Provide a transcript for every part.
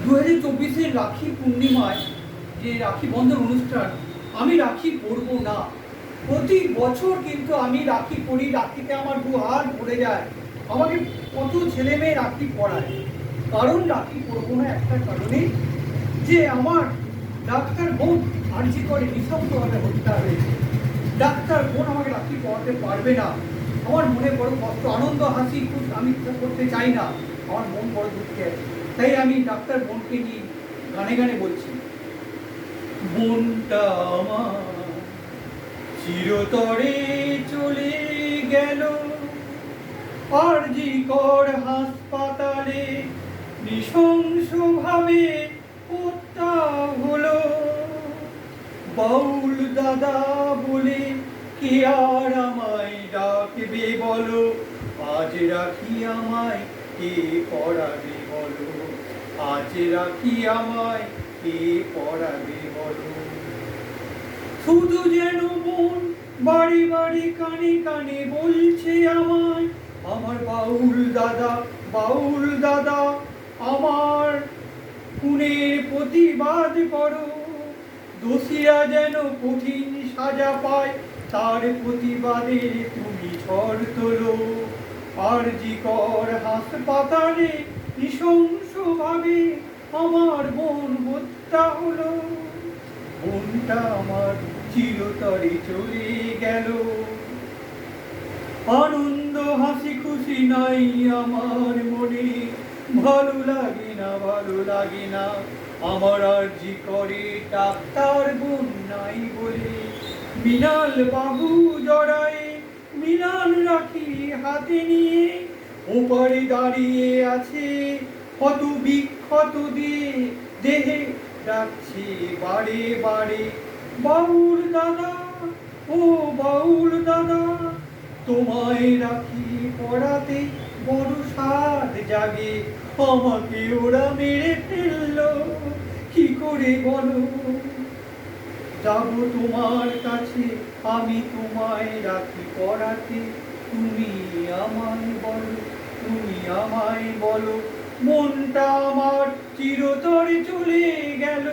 2024-এর রাখি পূর্ণিমায় যে রাখি বন্ধন অনুষ্ঠান, আমি রাখি পরব না। প্রতি বছর কিন্তু আমি রাখি পরি, রাখিতে আমার দু হাত ভরে যায়। আমাকে কত ছেলে মেয়ে রাখি পরায়, কারণ রাখি পরব না একটা কারণে, যে আমার ডাক্তার বোন আর্জি করে নৃশংসভাবে হত্যা হয়েছে। ডাক্তার বোন আমাকে রাখি পরাতে পারবে না। আমার মনে বড় কষ্ট, আনন্দ হাসি খুব আমি করতে চাই না, আমার মন বড় দুঃখে আছে। তাই আমি ডাক্তার বোনকে নিয়ে গানে গানে বলছি, বোনটা আমার চিরতরে চলে গেল, আরজি কর হাসপাতালে নৃশংসভাবে হত্যা হলো। বাউল দাদা বলে কে আর আমায় ডাকবে বলো, আজ রাখি আমায় কে পড়াবে বলো, আজ রাখি আমায় কে পড়াবে বলো। শুধু যেন মন বাড়ি বাড়ি কানে কানে বলছে আমায়, আমার বাউল দাদা, বাউল দাদা, আমার খুনের প্রতিবাদ করো। দোষীরা যেন কঠিন সাজা পায়, তার প্রতিবাদে তুমি ঝড় তোলো। আরজি কর হাসপাতালে নৃশংসভাবে আমার বোন হত্যা হলো। বোনটা আমার চিরতরে চলে গেল, আনন্দ হাসি খুশি নাই আমার মনে, ভালো লাগে না, ভালো লাগে না। আমার আরজি করে ডাক্তার বোন নাই বলে, মৃণাল বাবু জড়ায়ে মৃণাল রাখি হাতে নিয়ে ওপারে দাঁড়িয়ে আছে, কত বিক্ষত দিয়ে দেহে ডাকছে বারে বারে, বাউল দাদা, ও বাউল দাদা, তোমায় রাখি পড়াতে বড় সাধ জাগে, আমাকে ওরা মেরে ফেললো, কি করে বলো। যাব তোমার কাছে আমি তোমায় রাখি পড়াতে, তুমি আমায় বলো, তুমি আমায় বলো। মনটা আমার চিরতরে চলে গেল,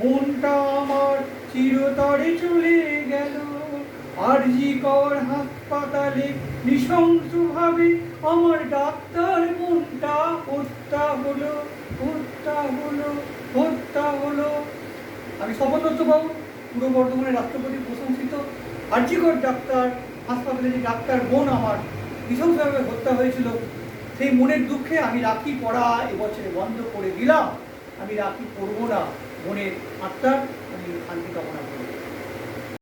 মনটা আমার চিরতরে চলে গেল। আরজি কর হাসপাতালে নৃশংসভাবে আমার ডাক্তার বোনটা হত্যা হলো, হত্যা হলো, হত্যা হলো। আমি স্বপন দত্তবাবু, পূর্ব বর্ধমানের রাষ্ট্রপতি প্রশংসিত আরজি কর ডাক্তার হাসপাতালে যে ডাক্তার বোন আমার নৃশংসভাবে হত্যা হয়েছিল, সেই মনের দুঃখে আমি রাখি পড়া এবছরে বন্ধ করে দিলাম। আমি রাখি পরবো না, বোনের আত্মার আমি শান্তি কামনা করি।